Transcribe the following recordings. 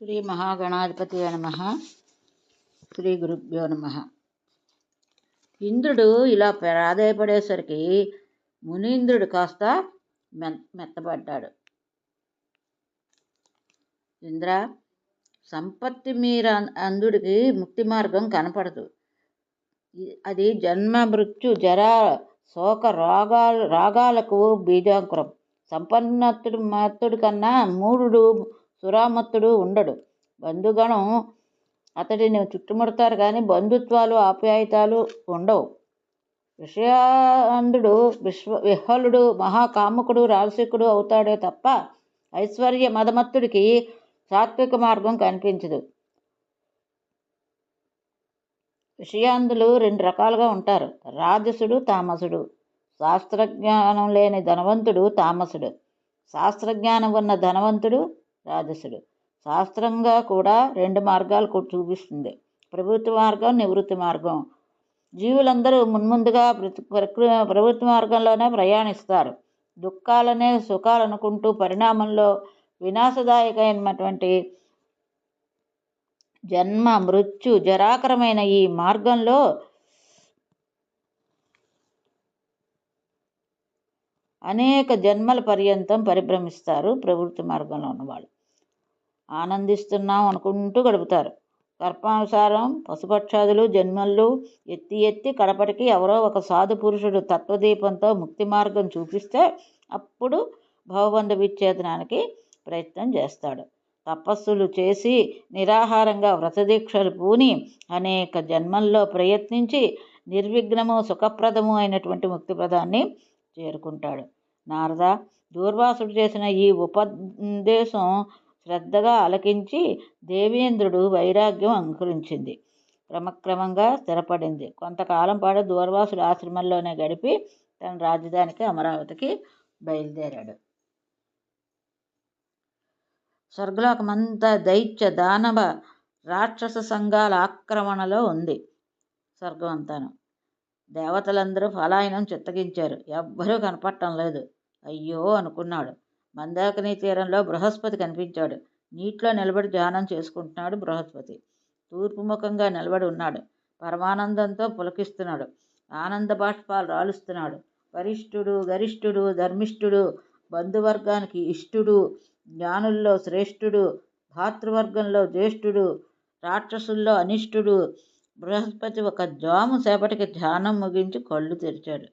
శ్రీ మహాగణాధిపతి నమః. శ్రీ గురుభ్యో నమః. ఇంద్రుడు ఇలా ప్రాధేయపడేసరికి మునీంద్రుడు కాస్త మెత్తపడ్డాడు. ఇంద్ర, సంపత్తి మీర అంధుడికి ముక్తి మార్గం కనపడదు. అది జన్మ మృత్యు జరా శోక రాగాలకు బీజాంకురం. మత్తుడి కన్నా మూఢుడు సురామత్తుడు ఉండడు. బంధుగణం అతడిని చుట్టుముడతారు కానీ బంధుత్వాలు ఆప్యాయతలు ఉండవు. విషయాంధుడు విహ్వలుడు మహాకాముకుడు రాజసికుడు అవుతాడే తప్ప ఐశ్వర్య మదమత్తుడికి సాత్విక మార్గం కనిపించదు. విషయాంధులు రెండు రకాలుగా ఉంటారు, రాజసుడు తామసుడు. శాస్త్రజ్ఞానం లేని ధనవంతుడు తామసుడు, శాస్త్రజ్ఞానం ఉన్న ధనవంతుడు రాజసుడు. శాస్త్రంగా కూడా రెండు మార్గాలు చూపిస్తుంది, ప్రవృత్తి మార్గం, నివృత్తి మార్గం. జీవులందరూ మున్ముందుగా ప్రవృత్తి మార్గంలోనే ప్రయాణిస్తారు. దుఃఖాలనే సుఖాలనుకుంటూ పరిణామంలో వినాశదాయకమైనటువంటి జన్మ మృత్యు జరాకరమైన ఈ మార్గంలో అనేక జన్మల పర్యంతం పరిభ్రమిస్తారు. ప్రవృత్తి మార్గంలో ఉన్నవాళ్ళు ఆనందిస్తున్నాం అనుకుంటూ గడుపుతారు. కర్మానుసారం పశుపక్షాదులు జన్మల్లో ఎత్తి కడపటికి ఎవరో ఒక సాధు పురుషుడు తత్వదీపంతో ముక్తి మార్గం చూపిస్తే అప్పుడు భవబంధ విచ్ఛేదనానికి ప్రయత్నం చేస్తాడు. తపస్సులు చేసి నిరాహారంగా వ్రతదీక్షలు పూని అనేక జన్మల్లో ప్రయత్నించి నిర్విఘ్నము సుఖప్రదము అయినటువంటి ముక్తిప్రదాన్ని చేరుకుంటాడు. నారద, దూర్వాసుడు చేసిన ఈ ఉపదేశం శ్రద్ధగా ఆలకించి దేవేంద్రుడు వైరాగ్యం అంకురించింది. క్రమక్రమంగా స్థిరపడింది. కొంతకాలం పాటు దూర్వాసుడు ఆశ్రమంలోనే గడిపి తన రాజధానికి అమరావతికి బయలుదేరాడు. స్వర్గలోకమంతా దైత్య దానవ రాక్షస సంఘాల ఆక్రమణలో ఉంది. స్వర్గం అంతాను. దేవతలందరూ పలాయనం చిత్తగించారు. ఎవ్వరూ కనపడటం లేదు. అయ్యో అనుకున్నాడు. మందాకిని తీరంలో బృహస్పతి కనిపించాడు. నీటిలో నిలబడి ధ్యానం చేసుకుంటున్నాడు. బృహస్పతి తూర్పు ముఖంగా నిలబడి ఉన్నాడు. పరమానందంతో పులకిస్తున్నాడు. ఆనంద బాష్పాలు రాలుస్తున్నాడు. వరిష్ఠుడు, గరిష్ఠుడు, ధర్మిష్ఠుడు, బంధువర్గానికి ఇష్టుడు, జ్ఞానుల్లో శ్రేష్ఠుడు, భాతృవర్గంలో జ్యేష్ఠుడు, రాక్షసుల్లో అనిష్టుడు. బృహస్పతి ఒక జాము సేపటికి ధ్యానం ముగించి కళ్ళు తెరిచాడు.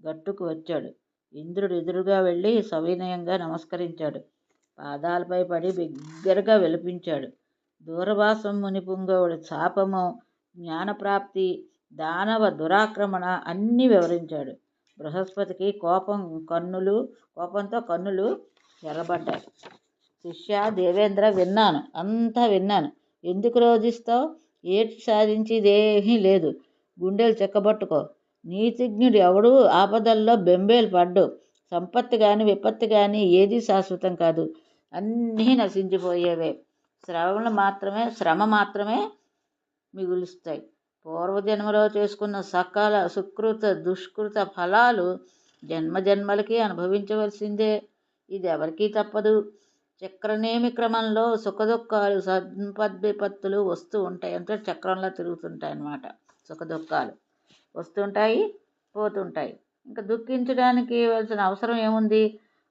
గట్టుకు వచ్చాడు. ఇంద్రుడు ఎదురుగా వెళ్ళి సవినయంగా నమస్కరించాడు. పాదాలపై పడి బిగ్గరగా విలపించాడు. దూరవాసం మునిపుంగవుడి శాపము, జ్ఞానప్రాప్తి, దానవ దురాక్రమణ అన్నీ వివరించాడు. బృహస్పతికి కోపంతో కన్నులు ఎర్రబడ్డాయి. శిష్య దేవేంద్ర, విన్నాను, అంతా విన్నాను. ఎందుకు రోధిస్తావు? ఏటి సాధించేదేమీ లేదు. గుండెలు చెక్కబట్టుకో. నీతిజ్ఞుడు ఎవడు ఆపదల్లో బెంబేలు పడ్డు. సంపత్తి కానీ విపత్తి కానీ ఏదీ శాశ్వతం కాదు. అన్నీ నశించిపోయేవే. శ్రమ మాత్రమే మిగులుస్తాయి. పూర్వజన్మలో చేసుకున్న సకల సుకృత దుష్కృత ఫలాలు జన్మలకి అనుభవించవలసిందే. ఇది ఎవరికీ తప్పదు. చక్రనేమి క్రమంలో సుఖదుఖాలు సంపద్విపత్తులు వస్తూ ఉంటాయి. అంటే చక్రంలో తిరుగుతుంటాయి అన్నమాట. సుఖదుఖాలు వస్తుంటాయి, పోతుంటాయి. ఇంకా దుఃఖించడానికి ఇవ్వాల్సిన అవసరం ఏముంది?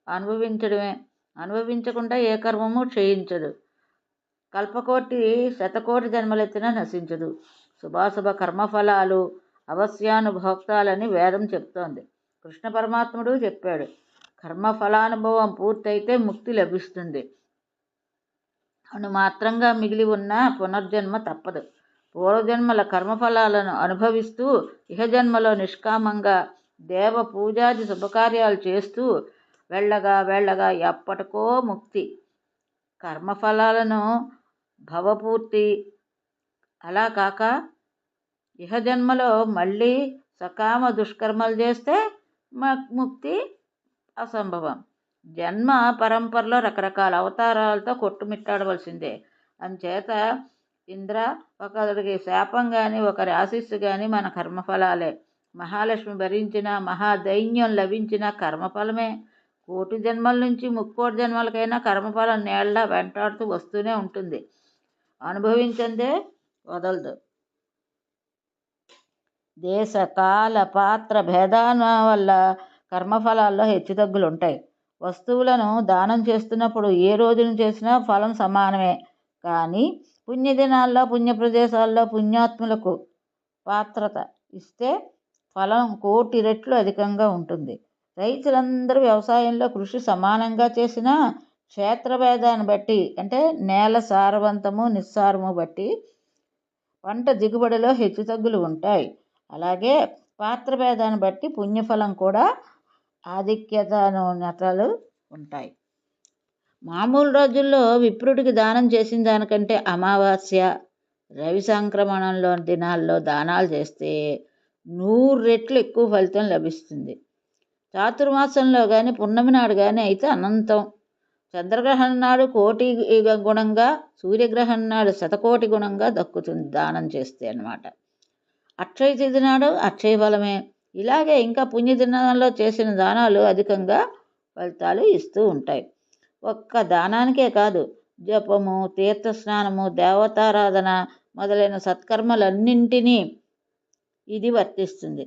అనుభవించడమే. అనుభవించకుండా ఏ కర్మము క్షయించదు. కల్పకోటి శతకోటి జన్మలెత్తినా నశించదు. శుభాశుభ కర్మఫలాలు అవశ్యానుభోక్తాలని వేదం చెప్తోంది. కృష్ణ పరమాత్ముడు చెప్పాడు. కర్మఫలానుభవం పూర్తయితే ముక్తి లభిస్తుంది. అను మాత్రంగా మిగిలి ఉన్న పునర్జన్మ తప్పదు. పూర్వజన్మల కర్మఫలాలను అనుభవిస్తూ ఇహజన్మలో నిష్కామంగా దేవ పూజాది శుభకార్యాలు చేస్తూ వెళ్ళగా ఎప్పటికో ముక్తి. కర్మఫలాలను భవపూర్తి. అలా కాక ఇహజన్మలో మళ్ళీ సకామ దుష్కర్మలు చేస్తే ముక్తి అసంభవం. జన్మ పరంపరలో రకరకాల అవతారాలతో కొట్టుమిట్టాడవలసిందే. అందుచేత ఇంద్ర, ఒకరికి శాపం కానీ ఒకరి ఆశీస్సు కానీ మన కర్మఫలాలే. మహాలక్ష్మి భరించిన మహాదైన్యం లభించిన కర్మఫలమే. కోటి జన్మల నుంచి ముక్కోటి జన్మలకైనా కర్మఫలం నీళ్ళ వెంటాడుతూ వస్తూనే ఉంటుంది. అనుభవించందే వదలదు. దేశ కాల పాత్ర భేదాల వల్ల కర్మఫలాల్లో హెచ్చుతగ్గులు ఉంటాయి. వస్తువులను దానం చేస్తున్నప్పుడు ఏ రోజున చేసినా ఫలం సమానమే. కానీ పుణ్యదినాల్లో పుణ్యప్రదేశాల్లో పుణ్యాత్ములకు పాత్రత ఇస్తే ఫలం కోటి రెట్లు అధికంగా ఉంటుంది. రైతులందరూ వ్యవసాయంలో కృషి సమానంగా చేసినా క్షేత్రభేదాన్ని బట్టి, అంటే నేల సారవంతము నిస్సారము బట్టి పంట దిగుబడిలో హెచ్చుతగ్గులు ఉంటాయి. అలాగే పాత్రభేదాన్ని బట్టి పుణ్యఫలం కూడా ఆధిక్యతలు ఉంటాయి. మామూలు రోజుల్లో విప్రుడికి దానం చేసిన దానికంటే అమావాస్య, రవి సంక్రమణంలో దినాల్లో దానాలు చేస్తే 100 రెట్లు ఎక్కువ ఫలితం లభిస్తుంది. చాతుర్మాసంలో కానీ పున్నమి నాడు కానీ అయితే అనంతం. చంద్రగ్రహణం నాడు కోటి గుణంగా, సూర్యగ్రహణం నాడు శతకోటి గుణంగా దక్కుతుంది దానం చేస్తే అన్నమాట. అక్షయ తిథి నాడు అక్షయ ఫలమే. ఇలాగే ఇంకా పుణ్యదినాల్లో చేసిన దానాలు అధికంగా ఫలితాలు ఇస్తూ ఉంటాయి. ఒక్క దానానికే కాదు, జపము, తీర్థస్నానము, దేవతారాధన మొదలైన సత్కర్మలన్నింటినీ ఇది వర్తిస్తుంది.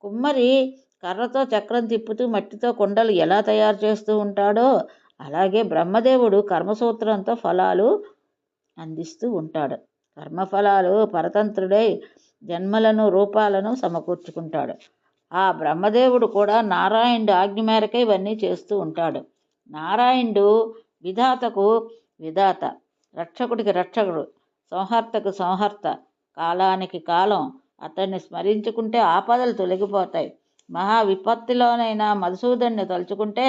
కుమ్మరి కర్రతో చక్రం తిప్పుతూ మట్టితో కుండలు ఎలా తయారు చేస్తూ ఉంటాడో అలాగే బ్రహ్మదేవుడు కర్మసూత్రంతో ఫలాలు అందిస్తూ ఉంటాడు. కర్మఫలాలు పరతంత్రుడై జన్మలను రూపాలను సమకూర్చుకుంటాడు. ఆ బ్రహ్మదేవుడు కూడా నారాయణుడు ఆజ్ఞ మేరకే ఇవన్నీ చేస్తూ ఉంటాడు. నారాయణుడు విధాతకు విధాత, రక్షకుడికి రక్షకుడు, సంహర్తకు సంహర్త, కాలానికి కాలం. అతన్ని స్మరించుకుంటే ఆపదలు తొలగిపోతాయి. మహా విపత్తిలోనైనా మధుసూదన్ని తలుచుకుంటే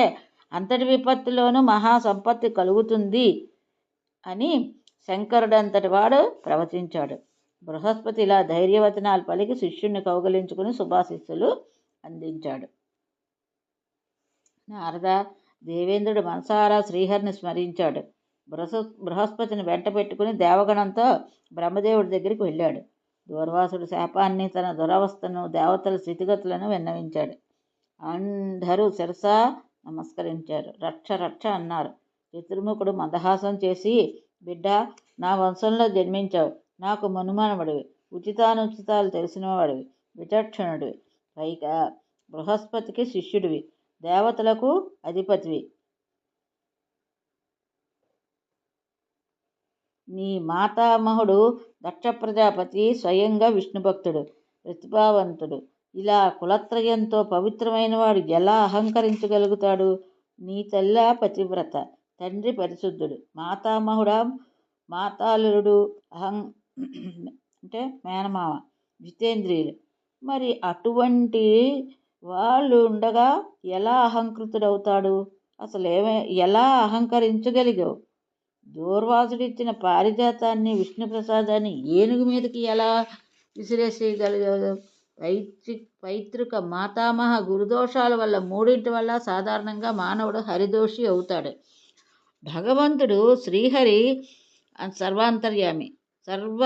అంతటి విపత్తిలోనూ మహా సంపత్తి కలుగుతుంది అని శంకరుడంతటి వాడు ప్రవచించాడు. బృహస్పతి ఇలా ధైర్యవచనాలు పలికి శిష్యుణ్ణి కౌగలించుకుని శుభాశిస్సులు అందించాడు. నారద, దేవేంద్రుడు మనసారా శ్రీహరిని స్మరించాడు. బృహస్పతిని వెంట పెట్టుకుని దేవగణంతో బ్రహ్మదేవుడి దగ్గరికి వెళ్ళాడు. దూర్వాసుడు శాపాన్ని, తన దురవస్థను, దేవతల స్థితిగతులను విన్నవించాడు. అందరూ శిరసా నమస్కరించారు. రక్ష రక్ష అన్నారు. చతుర్ముఖుడు మందహాసం చేసి, బిడ్డ, నా వంశంలో జన్మించావు. నాకు మనుమనవడివి, ఉచితానుచితాలు తెలిసినవాడివి, విచక్షణుడివి, పైగా బృహస్పతికి శిష్యుడివి, దేవతలకు అధిపతివి. నీ మాతామహుడు దక్ష ప్రజాపతి స్వయంగా విష్ణుభక్తుడు, ప్రతిభావంతుడు. ఇలా కులత్రయంతో పవిత్రమైన వాడు ఎలా అహంకరించగలుగుతాడు? నీ తల్ల పతివ్రత, తండ్రి పరిశుద్ధుడు, మాతామహుడా మాతాలుడు అంటే మేనమామ జితేంద్రియులు. మరి అటువంటి వాళ్ళు ఉండగా ఎలా అహంకృతుడవుతాడు? అసలు ఎలా అహంకరించగలిగావు? దూర్వాసుడిచ్చిన పారిజాతాన్ని, విష్ణుప్రసాదాన్ని ఏనుగు మీదకి ఎలా విసిరేసేయగలిగావు? పైతృక మాతామహ గురుదోషాల వల్ల, మూడింటి వల్ల సాధారణంగా మానవుడు హరిదోషి అవుతాడు. భగవంతుడు శ్రీహరి సర్వాంతర్యామి, సర్వ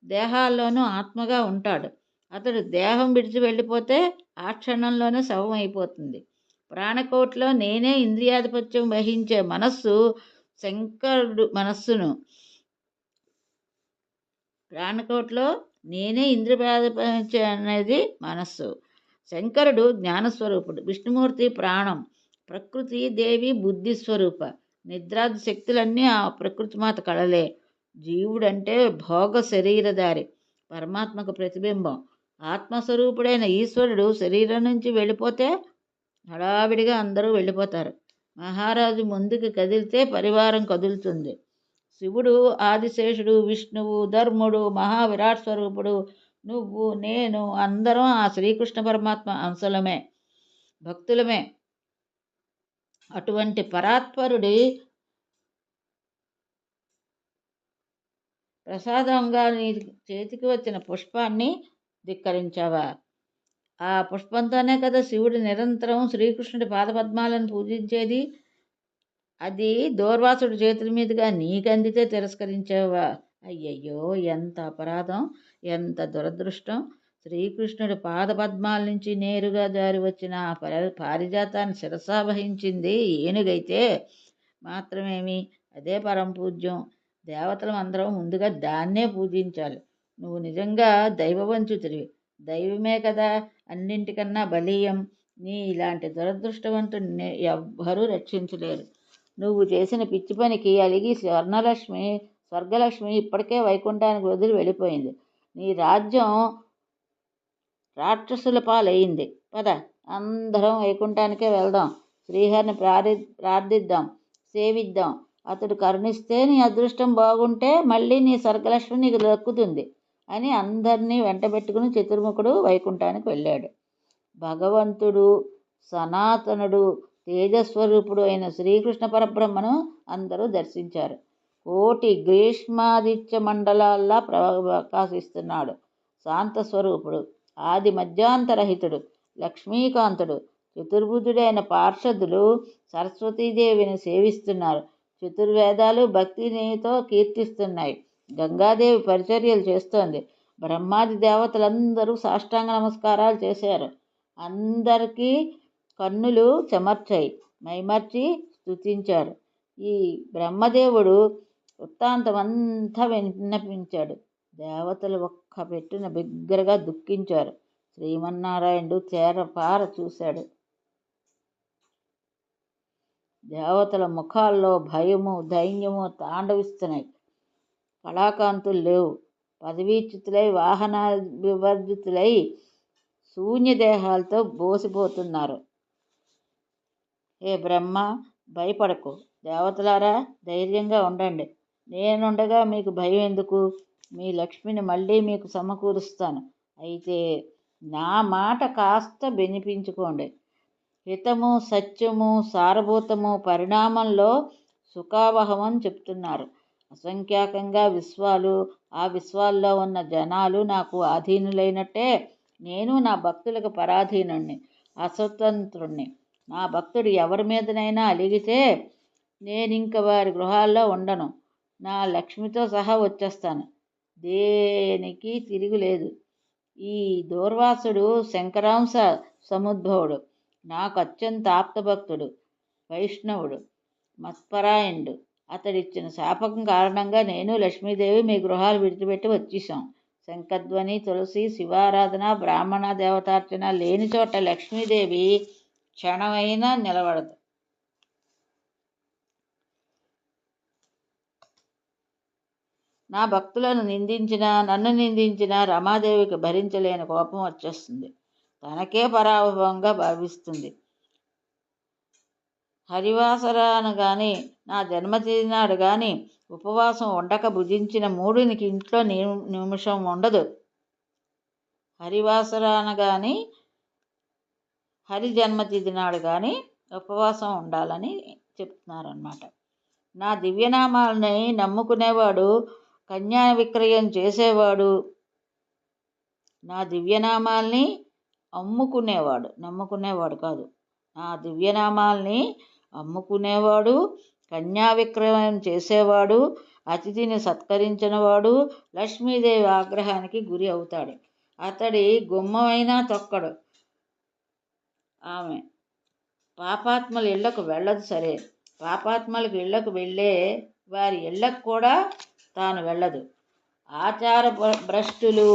దేహాల్లోనూ ఆత్మగా ఉంటాడు. అతడు దేహం విడిచి వెళ్ళిపోతే ఆ క్షణంలోనే శవం అయిపోతుంది. ప్రాణకోటిలో నేనే ఇంద్రియాధిపత్యం వహించే మనస్సు శంకరుడు ప్రాణకోటిలో నేనే ఇంద్రియాధిపత్యం అనేది మనస్సు. శంకరుడు జ్ఞానస్వరూపుడు, విష్ణుమూర్తి ప్రాణం, ప్రకృతి దేవి బుద్ధిస్వరూప. నిద్రాది శక్తులన్నీ ఆ ప్రకృతిమాత కళలే. జీవుడంటే భోగ శరీరధారి, పరమాత్మకు ప్రతిబింబం. ఆత్మస్వరూపుడైన ఈశ్వరుడు శరీరం నుంచి వెళ్ళిపోతే హడావిడిగా అందరూ వెళ్ళిపోతారు. మహారాజు ముందుకు కదిలితే పరివారం కదులుతుంది. శివుడు, ఆదిశేషుడు, విష్ణువు, ధర్ముడు, మహావిరాట్ స్వరూపుడు, నువ్వు, నేను అందరం ఆ శ్రీకృష్ణ పరమాత్మ అంశలమే, భక్తులమే. అటువంటి పరాత్పరుడి ప్రసాదంగా నీ చేతికి వచ్చిన పుష్పాన్ని ధిక్కరించావా? ఆ పుష్పంతోనే కదా శివుడు నిరంతరం శ్రీకృష్ణుడి పాదపద్మాలను పూజించేది. అది దూర్వాసుడి చేతుల మీదుగా నీకందితే తిరస్కరించావా? అయ్యయ్యో, ఎంత అపరాధం, ఎంత దురదృష్టం! శ్రీకృష్ణుడి పాదపద్మాల నుంచి నేరుగా జారి వచ్చిన ఆ పారిజాతాన్ని శిరసావహించింది ఏనుగైతే మాత్రమేమి, అదే పరంపూజ్యం. దేవతలం అందరం ముందుగా దాన్నే పూజించాలి. నువ్వు నిజంగా దైవవంచుతివి. దైవమే కదా అన్నింటికన్నా బలీయం. నీ ఇలాంటి దురదృష్టవంతుడిని ఎవ్వరూ రక్షించలేరు. నువ్వు చేసిన పిచ్చి పనికి అలిగి స్వర్గలక్ష్మి ఇప్పటికే వైకుంఠానికి వదిలి వెళ్ళిపోయింది. నీ రాజ్యం రాక్షసుల పాలయ్యింది. పద, అందరం వైకుంఠానికే వెళ్దాం. శ్రీహరిని ప్రార్థిద్దాం, సేవిద్దాం. అతడు కరుణిస్తే నీ అదృష్టం బాగుంటే మళ్ళీ నీ స్వర్గలక్ష్మి నీకు దక్కుతుంది అని అందరినీ వెంటబెట్టుకుని చతుర్ముఖుడు వైకుంఠానికి వెళ్ళాడు. భగవంతుడు, సనాతనుడు, తేజస్వరూపుడు అయిన శ్రీకృష్ణ పరబ్రహ్మను అందరూ దర్శించారు. కోటి గ్రీష్మాదిత్య మండలాల్లా ప్రకాశిస్తున్నాడు. శాంతస్వరూపుడు, ఆది మధ్యాంతరహితుడు, లక్ష్మీకాంతుడు. చతుర్భుజుడైన పార్షదులు సరస్వతీదేవిని సేవిస్తున్నారు. చతుర్వేదాలు భక్తితో కీర్తిస్తున్నాయి. గంగాదేవి పరిచర్యలు చేస్తోంది. బ్రహ్మాది దేవతలందరూ సాష్టాంగ నమస్కారాలు చేశారు. అందరికీ కన్నులు చెమర్చాయి, మైమర్చి స్తుతించారు. ఈ బ్రహ్మదేవుడు వృత్తాంతమంతా విన్నపించాడు. దేవతలు ఒక్క పెట్టున బిగ్గరగా దుఃఖించారు. శ్రీమన్నారాయణుడు తేరపార చూశాడు. దేవతల ముఖాల్లో భయము, దైన్యము తాండవిస్తున్నాయి. కళాకాంతులు లేవు. పదవీచ్యుతులై, వాహన వివర్జితులై, శూన్యదేహాలతో బోసిపోతున్నారు. ఏ బ్రహ్మ, భయపడకు. దేవతలారా, ధైర్యంగా ఉండండి. నేనుండగా మీకు భయం ఎందుకు? మీ లక్ష్మిని మళ్ళీ మీకు సమకూరుస్తాను. అయితే నా మాట కాస్త వినిపించుకోండి. హితము, సత్యము, సారభూతము పరిణామంలో సుఖావహమని చెప్తున్నారు. అసంఖ్యాకంగా విశ్వాలు, ఆ విశ్వాల్లో ఉన్న జనాలు నాకు అధీనులైనట్టే నేను నా భక్తులకు పరాధీనుణ్ణి, అస్వతంత్రుణ్ణి. నా భక్తుడు ఎవరి మీదనైనా అలిగితే నేనింక వారి గృహాల్లో ఉండను. నా లక్ష్మితో సహా వచ్చేస్తాను. దేనికి తిరుగులేదు. ఈ దూర్వాసుడు శంకరాంశ సముద్భవుడు. నాకు అత్యంత ఆప్తభక్తుడు, వైష్ణవుడు, మత్పరాయణుడు. అతడిచ్చిన శాపకం కారణంగా నేను, లక్ష్మీదేవి మీ గృహాలు విడిచిపెట్టి వచ్చేసాం. శంఖధ్వని, తులసి, శివారాధన, బ్రాహ్మణ దేవతార్చన లేని చోట లక్ష్మీదేవి క్షణమైనా నిలబడదు. నా భక్తులను నిందించినా, నన్ను నిందించినా రమాదేవికి భరించలేని కోపం వచ్చేస్తుంది. తనకే పరాభవంగా భావిస్తుంది. హరివాసరాను కానీ, నా జన్మదినాడు కానీ ఉపవాసం ఉండక భుజించిన మూడునికి ఇంట్లో నిమిషం ఉండదు. హరివాసరాన కానీ, హరి జన్మతిథి నాడు కానీ ఉపవాసం ఉండాలని చెప్తున్నారన్నమాట. నా దివ్యనామాలని నమ్ముకునేవాడు, కన్యా విక్రయం చేసేవాడు, నా దివ్యనామాల్ని నమ్ముకునేవాడు కాదు, నా దివ్యనామాల్ని అమ్ముకునేవాడు, కన్యా విక్రయం చేసేవాడు, అతిథిని సత్కరించినవాడు లక్ష్మీదేవి ఆగ్రహానికి గురి అవుతాడు. అతడి గుమ్మమైనా తొక్కడు. ఆమె పాపాత్మల ఇళ్లకు వెళ్ళదు. సరే, పాపాత్మలకు ఇళ్లకు వెళ్ళే వారి ఇళ్లకు కూడా తాను వెళ్ళదు. ఆచార భ్రష్టులు,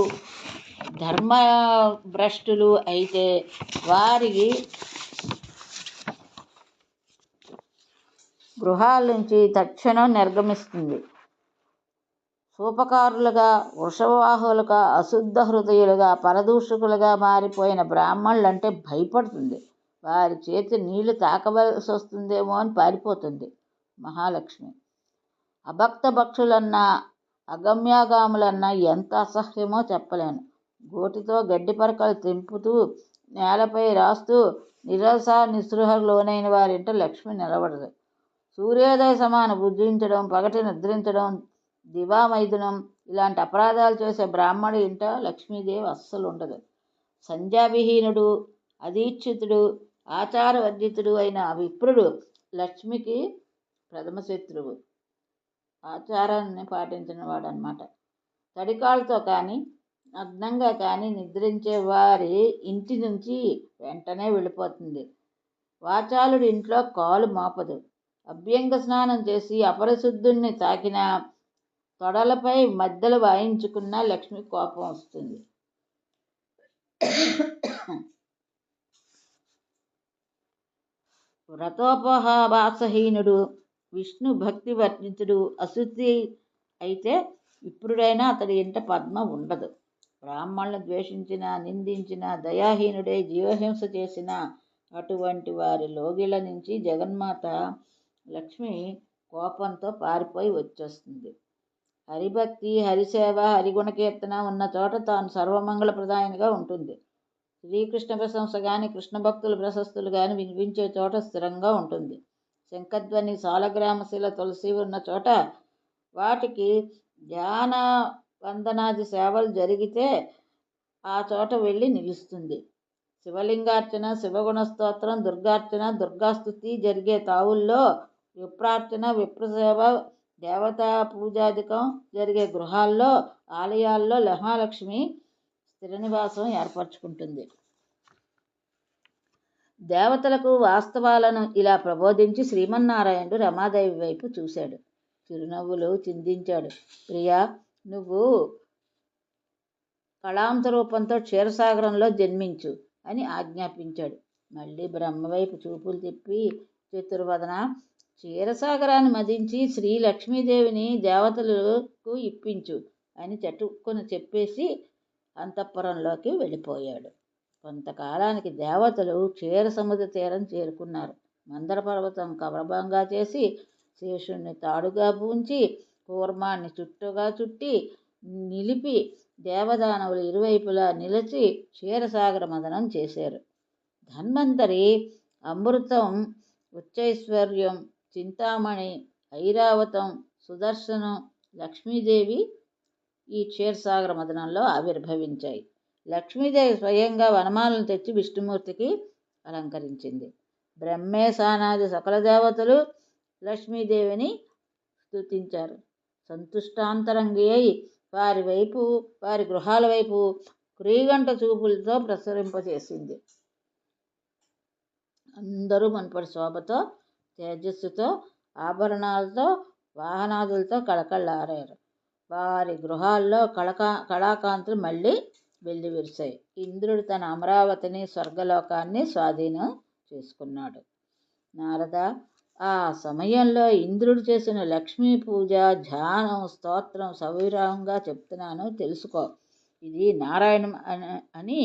ధర్మ భ్రష్టులు అయితే వారికి గృహాల నుంచి తక్షణం నిర్గమిస్తుంది. సూపకారులుగా, వృషభవాహులుగా, అశుద్ధ హృదయులుగా, పరదూషకులుగా మారిపోయిన బ్రాహ్మణులంటే భయపడుతుంది. వారి చేతి నీళ్లు తాకవలసి వస్తుందేమో అని పారిపోతుంది మహాలక్ష్మి. అభక్త భక్షులన్నా, అగమ్యాగాములన్నా ఎంత అసహ్యమో చెప్పలేను. గోటితో గడ్డి పరకలు తెంపుతూ, నేలపై రాస్తూ నిరాశ నిస్పృహకు లోనైన వారింట లక్ష్మి నిలబడదు. సూర్యోదయ సమాన భుజించడం, పగటి నిద్రించడం, దివామైదునం ఇలాంటి అపరాధాలు చేసే బ్రాహ్మణుడి ఇంట లక్ష్మీదేవి అస్సలు ఉండదు. సంధ్యావిహీనుడు, అదీక్షితుడు, ఆచారవర్జితుడు అయిన విప్రుడు లక్ష్మికి ప్రథమ శత్రువు. ఆచారాన్ని పాటించిన వాడు అన్నమాట. తడికాళ్ళతో కానీ, నగ్నంగా కానీ నిద్రించే వారి ఇంటి నుంచి వెంటనే వెళ్ళిపోతుంది. వాచాలుడి ఇంట్లో కాలు మోపదు. అభ్యంగ స్నానం చేసి అపరిశుద్ధుణ్ణి తాకిన తొడలపై మద్దెలు వాయించుకున్న లక్ష్మి కోపం వస్తుంది. వ్రతోపహాసహీనుడు, విష్ణు భక్తి వర్జితుడు, అశుద్ధి అయితే ఇప్పుడైనా అతడి ఇంట పద్మ ఉండదు. బ్రాహ్మణులను ద్వేషించిన, నిందించిన, దయాహీనుడై జీవహింస చేసిన అటువంటి వారి లోగిళ్ళ నుంచి జగన్మాత లక్ష్మి కోపంతో పారిపోయి వచ్చేస్తుంది. హరిభక్తి, హరిసేవ, హరిగుణకీర్తన ఉన్న చోట తాను సర్వమంగళప్రదాయనిగా ఉంటుంది. శ్రీకృష్ణ ప్రశంస గాని, కృష్ణ భక్తుల ప్రశస్తులు గాని వినిపించే చోట స్థిరంగా ఉంటుంది. శంఖధ్వని, సాలగ్రామశిల, తులసి ఉన్న చోట వాటికి ధ్యాన వందనాది సేవలు జరిగితే ఆ చోట వెళ్ళి నిలుస్తుంది. శివలింగార్చన, శివగుణ స్తోత్రం, దుర్గార్చన, దుర్గాస్తుతి జరిగే తావుల్లో విప్రార్చన, విప్రసేవ, దేవతా పూజాధికం జరిగే గృహాల్లో, ఆలయాల్లో మహాలక్ష్మి స్థిర నివాసం ఏర్పరచుకుంటుంది. దేవతలకు వాస్తవాలను ఇలా ప్రబోధించి శ్రీమన్నారాయణుడు రమాదేవి వైపు చూశాడు. చిరునవ్వులు చిందించాడు. ప్రియా, నువ్వు కళాంత రూపంతో క్షీరసాగరంలో జన్మించు అని ఆజ్ఞాపించాడు. మళ్ళీ బ్రహ్మవైపు చూపులు తిప్పి, చతుర్వదన, క్షీరసాగరాన్ని మదించి శ్రీ లక్ష్మీదేవిని దేవతలకు ఇప్పించు అని చటుక్కున చెప్పేసి అంతఃపురంలోకి వెళ్ళిపోయాడు. కొంతకాలానికి దేవతలు క్షీర సముద్ర తీరం చేరుకున్నారు. మందర పర్వతం కవరభంగా చేసి, శేషుణ్ణి తాడుగా పూంచి, కూర్మాన్ని చుట్టుగా చుట్టి నిలిపి దేవదానవులు ఇరువైపులా నిలిచి క్షీరసాగర మదనం చేశారు. ధన్వంతరి, అమృతం, ఉచ్చైశ్వర్యం, చింతామణి, ఐరావతం, సుదర్శనం, లక్ష్మీదేవి ఈ క్షీరసాగర మదనంలో ఆవిర్భవించాయి. లక్ష్మీదేవి స్వయంగా వనమాలను తెచ్చి విష్ణుమూర్తికి అలంకరించింది. బ్రహ్మేశానాది సకల దేవతలు లక్ష్మీదేవిని స్తుతించారు. సంతుష్టాంతరంగి అయి వారి గృహాల వైపు క్రీగంట చూపులతో ప్రసరింపచేసింది. అందరూ మునుపటి శోభతో, తేజస్సుతో, ఆభరణాలతో, వాహనాదులతో కళకళలారారు. వారి గృహాల్లో కళాకాంతులు మళ్ళీ వెల్లివిరిశాయి. ఇంద్రుడు తన అమరావతిని, స్వర్గలోకాన్ని స్వాధీనం చేసుకున్నాడు. నారద, ఆ సమయంలో ఇంద్రుడు చేసిన లక్ష్మీ పూజ, ధ్యానం, స్తోత్రం సవివరంగా చెప్తున్నాను, తెలుసుకో. ఇది అని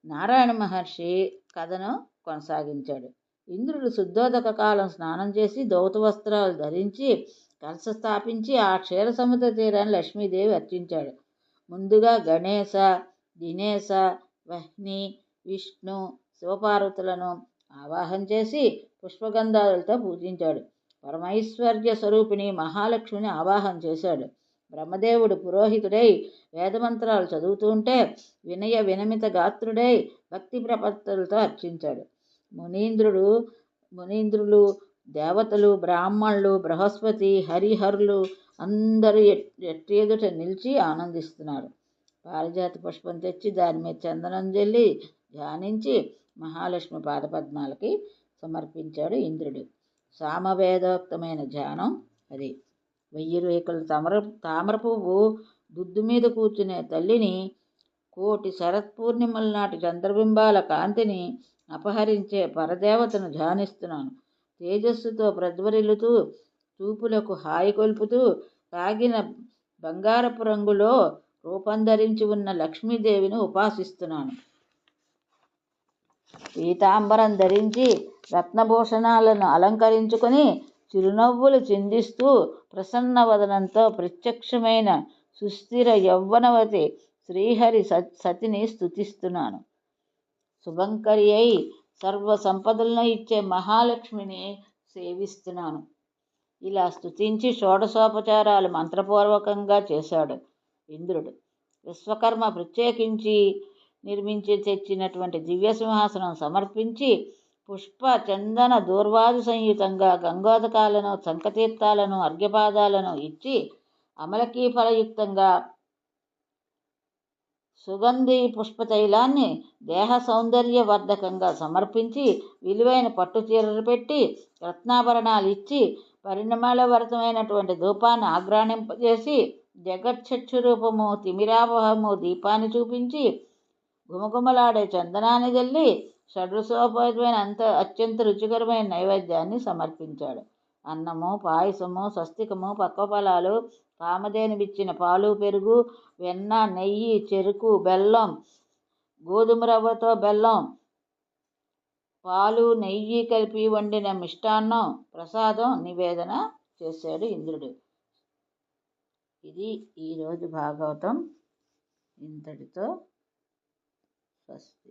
నారాయణ మహర్షి కథను కొనసాగించాడు. ఇంద్రుడు శుద్ధోదక కాలం స్నానం చేసి దౌత వస్త్రాలు ధరించి కలశ స్థాపించి ఆ క్షీర సముద్ర తీరాన్ని లక్ష్మీదేవి అర్చించాడు. ముందుగా గణేశ, దినేశ, వహ్ని, విష్ణు, శివపార్వతులను ఆవాహన చేసి పుష్పగంధాలతో పూజించాడు. పరమైశ్వర్య స్వరూపిణి మహాలక్ష్మిని ఆవాహన చేశాడు. బ్రహ్మదేవుడు పురోహితుడై వేదమంత్రాలు చదువుతుంటే వినయ వినమిత గాత్రుడై భక్తి ప్రపత్తులతో అర్చించాడు. మునీంద్రులు, దేవతలు, బ్రాహ్మణులు, బృహస్పతి, హరిహరులు అందరూ ఎదుట నిలిచి ఆనందిస్తున్నారు. పారిజాత పుష్పం తెచ్చి దాని మీద చందనం జల్లి ధ్యానించి మహాలక్ష్మి పాదపద్మాలకి సమర్పించాడు ఇంద్రుడు. సామవేదోక్తమైన ధ్యానం అది. 1000 రేకుల తామర పువ్వు దుద్దు మీద కూర్చునే తల్లిని, కోటి శరత్పూర్ణిమల నాటి చంద్రబింబాల కాంతిని అపహరించే పరదేవతను ధ్యానిస్తున్నాను. తేజస్సుతో ప్రజ్వరిల్లుతూ, చూపులకు హాయి కొల్పుతూ, కాగిన బంగారపు రంగులో రూపంధరించి ఉన్న లక్ష్మీదేవిని ఉపాసిస్తున్నాను. పీతాంబరం ధరించి రత్నభూషణాలను అలంకరించుకొని చిరునవ్వులు చిందిస్తూ ప్రసన్న వదనంతో ప్రత్యక్షమైన సుస్థిర యౌవనవతి శ్రీహరి సతిని స్తుతిస్తున్నాను. శుభంకరి అయి సర్వ సంపదలను ఇచ్చే మహాలక్ష్మిని సేవిస్తున్నాను. ఇలా స్తుతించి షోడశోపచారాలు మంత్రపూర్వకంగా చేశాడు ఇంద్రుడు. విశ్వకర్మ ప్రత్యేకించి నిర్మించి తెచ్చినటువంటి దివ్య సింహాసనం సమర్పించి పుష్ప చందన దూర్వాది సంయుతంగా గంగోదకాలను, శంఖతీర్థాలను, అర్ఘ్యపాదాలను ఇచ్చి అమలకీ ఫలయుక్తంగా సుగంధి పుష్పతైలాన్ని దేహ సౌందర్యవర్ధకంగా సమర్పించి విలువైన పట్టు చీరలు పెట్టి రత్నాభరణాలు ఇచ్చి పరిమళభరితమైనటువంటి ధూపాన్ని ఆఘ్రాణింపజేసి జగచ్చక్షు రూపము తిమిరావహము దీపాన్ని చూపించి గుమగుమలాడే చందనాన్ని జల్లి షడ్రసోపేతమైన అత్యంత రుచికరమైన నైవేద్యాన్ని సమర్పించాడు. అన్నము, పాయసము, స్వస్తికము, పక్వఫలాలు, కామధేనువిచ్చిన పాలు, పెరుగు, వెన్న, నెయ్యి, చెరుకు, బెల్లం, గోధుమ రవ్వతో బెల్లం, పాలు, నెయ్యి కలిపి వండిన మిష్టాన్నం ప్రసాదం నివేదన చేశాడు ఇంద్రుడు. ఇది ఈరోజు భాగవతం. ఇంతటితో స్వస్తి.